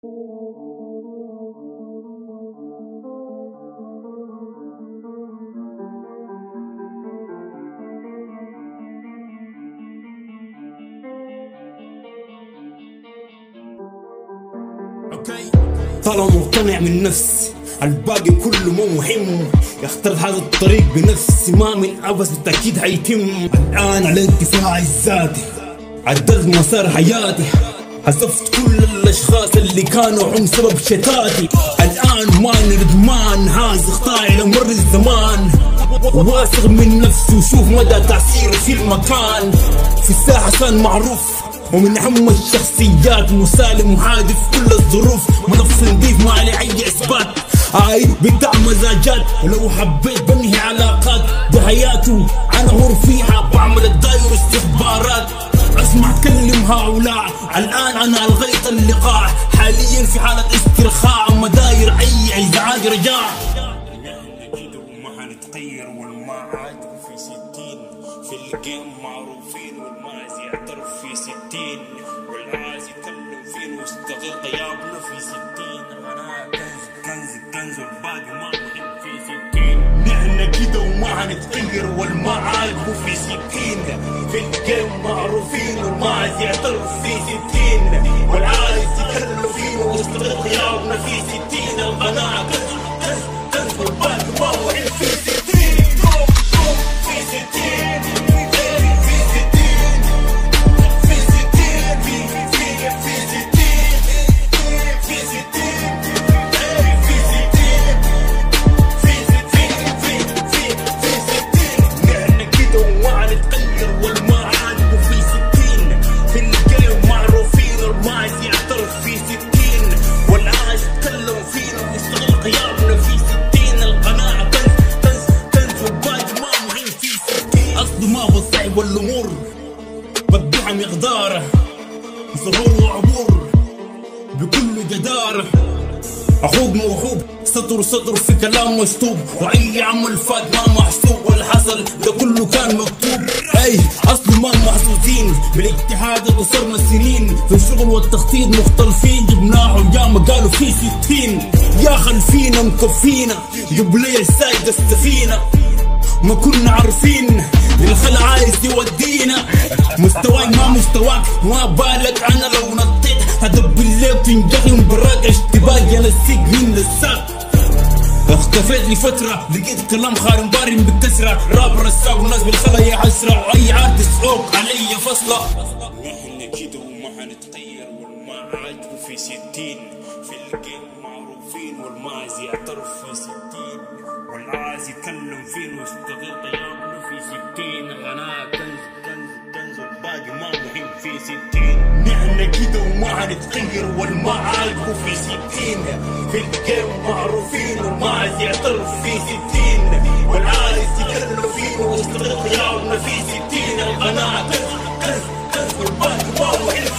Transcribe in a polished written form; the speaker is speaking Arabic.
طالما مقتنع من نفسي الباقي كله مو مهم. اخترت هذا الطريق بنفسي ما من عبث بالتأكيد حيتم. الآن على انتفاعي الذاتي عدلت مسار حياتي، حذفت كل الأشخاص اللي كانوا هم سبب شتاتي. الآن ما ندمان هذا اخطائي لمر الزمان، واثق من نفسي وشوف مدى تأثيره في المكان. في الساحة صار معروف ومن أهم الشخصيات، مسالم وحادف كل الظروف، منافس نضيف ما عليه أي إثبات. بتاع مزاجات ولو حبيت بنهي علاقات بحياته أنا هور فيها، بعمل الداير استخبارات. اسمع كلم هؤلاء الآن أنا ألغيت اللقاء، حاليا في حالة استرخاء ما داير أي إزعاج رجاع. نحن وما هنتغير والمعاد في 60 في الجيم معروفين، والماز يعترف في 60 والعاز يتكلم فين واستغل غيابنا في 60. أنا كنز والباقي ما مهم في 60. نحن كده وما هنتغير والمعاد في 60 في الجيم معروفين، والماز يعترف في 60 والعاز يتكلم فين واستغل غيابنا في 60. القناعة كنز والباقي ما مهم في 60. ما بصعب والامور بدعم مقداره، ظهور وعبور بكل جداره. اخوك موهوب سطر في كلام مشطوب، واي عمل فات ما محسوب، والحصل ده كله كان مكتوب. اصله ما محظوظين بالاجتهاد اللي صرنا سنين في الشغل والتخطيط مختلفين، جبناه ياما قالوا في 60 يا خلفينا مكفينا، جيب لي السايق السفينه ما كنا عارفين الخلق عايز يودينا. مستواي ما مستواك ما بالك، انا لو نطيت هدب الليل تنجحي براك اشتباك، انا السيق من للساق. اختفيت لفترة لقيت كلام خارم بارم بالكسرة، راب رساق والناس بالخلا عسرة، واي عاد تسوق علي فصلة. نحن كده وما هنتغير والمعاد في 60 في الجيم معروفين، والماز يعترف في 60 والعاز يتكلم فين واستغل غيابنا في 60. انا كنز والباقي ما مهم في 60. نحن كده وما هنتغير والمعاد في 60 في الجيم معروفين، والماز يعترف في 60 والعاز يتكلم فين واستغل غيابنا في 60. القناعة كنز والباقي ما مهم